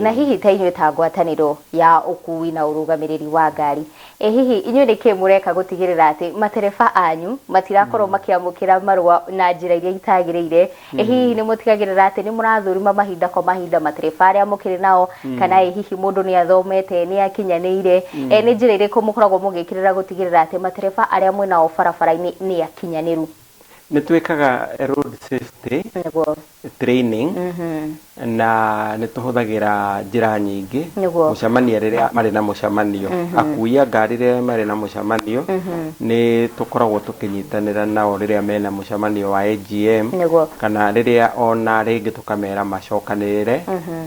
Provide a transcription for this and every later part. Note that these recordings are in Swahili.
Na hihi ta inyuĩ ta ngwatanĩro ya ũkui na ũrũgamĩrĩri wa ngari, hihi inyuĩ nĩkĩ mũreka gũtigĩrĩra atĩ matereba anyu matirakorwo makĩamũkĩra marũa na njĩra iria itagĩrĩire? Hihi nĩ mũtigagĩrĩra atĩ nĩ mũrathũrima mahinda kwa mahinda matereba arĩa mũkĩrĩ nao, kana hihi mũndũ nĩ athomete nĩ akinyanĩire? Nĩ njĩra irĩkũ mũkoragwo mũgĩkĩrĩra gũtigĩrĩra atĩ matereba arĩa mwĩnao barabara-inĩ nĩ akinyanĩru? Nĩ twĩkaga road safety training na nĩ tũhũthagĩra njĩra nyingĩ mũcemanio rĩrĩa marĩ na mũcemanio, akui a ngari rĩrĩa marĩ na mũcemanio nĩ tũkoragwo tũkĩnyitanĩra nao rĩrĩa mena mũcemanio wa AGM, kana rĩrĩa ona rĩngĩ tũkamera macokanĩrĩre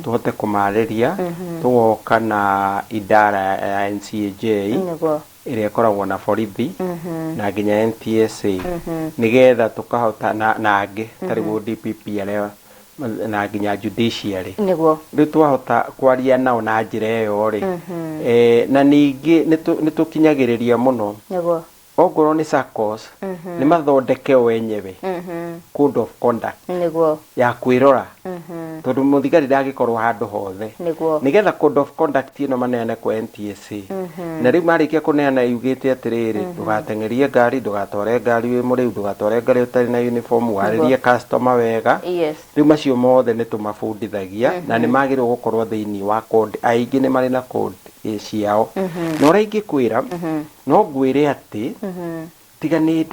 tũhote kũmarĩria, tũgoka na idara ya NCAJ ĩrĩa ĩkoragwo na borithi na nginya NTSA nĩgetha tũkahota na angĩ tarĩguo DPP arĩa na nginya judiciary rĩu twahota kwaria nao na njĩra ĩyo rĩ, na ningĩ nĩ tũkinyagĩrĩria mũno okorwo nĩ SACCOS nĩ mathondeke o enyewe code of conduct ya kwĩrora, tondũ mũthigari ndagĩkorwo handũ hothe, nĩgetha code of conduct ĩno maneane kwa NTSA, na rĩu marĩkia kũneana yugĩte atĩrĩrĩ, ndũgateng'erie ngari, ndũgatware ngari wĩ mũrĩu, ndũgatware ngari ũtarĩ na uniform, warĩrie customer wega. Rĩu macio mothe nĩ tũmabundithagia na nĩ magĩrĩirwo gũkorwo thĩinĩ wa code, aingĩ nĩ marĩ na code ciao, na ũrĩa ingĩkwĩra no ngwĩre atĩ tiga nĩ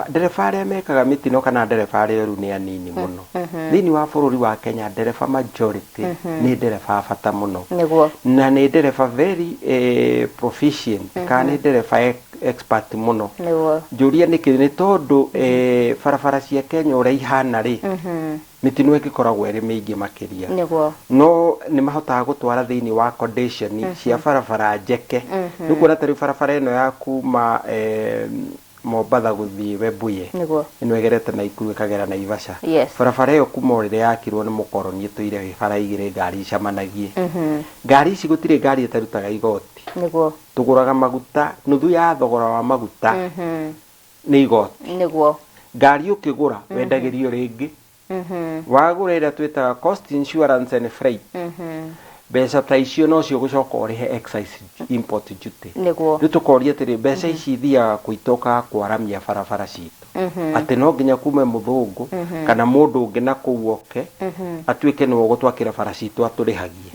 ndereba arĩa mekaga mĩtino kana ndereba arĩa rĩu nĩ anini mũno thĩinĩ wa bũrũri wa Kenya. Ndereba majority nĩ ndereba bata mũno na nĩ ndereba very proficient, kana nĩ ndereba expert mũno. Njũria nĩ tondũ barabara cia Kenya ũrĩa ihana rĩ, mĩtino ĩgĩkoragwo ĩrĩ mĩingĩ makĩria, no nĩ mahotaga gũtwara thĩinĩ wa condition cia barabara njeke. Rĩu kuona ta rĩu barabara ĩno ya kuma Mombatha gũthiĩ Webuye ĩno ĩgerete Naikuru ĩkagera Naivasha, barabara ĩyo kuma rĩrĩa yakirwo nĩ mũkoroni ĩtũire bara igĩrĩ ngari icamanagie. Ngari ici gũtirĩ ngari ĩtarutaga igoti, tũgũraga maguta, nuthu ya thogora wa maguta nĩ igoti. Ngari ũkĩgũra wendagĩrio rĩngĩ, wagũra ĩrĩa twĩtaga cost insurance and freight, mbeca ta icio no cio gũcoka ũrĩhe excise import duty. Rĩu tũkoria atĩrĩ, mbeca ici ithiaga gwĩtoka kwaramia barabara citũ, atĩ no nginya kume mũthũngũ kana mũndũ ũngĩ na kũu oke atuĩke nĩwe ũgũtwakĩra bara citũ atũrĩhagie.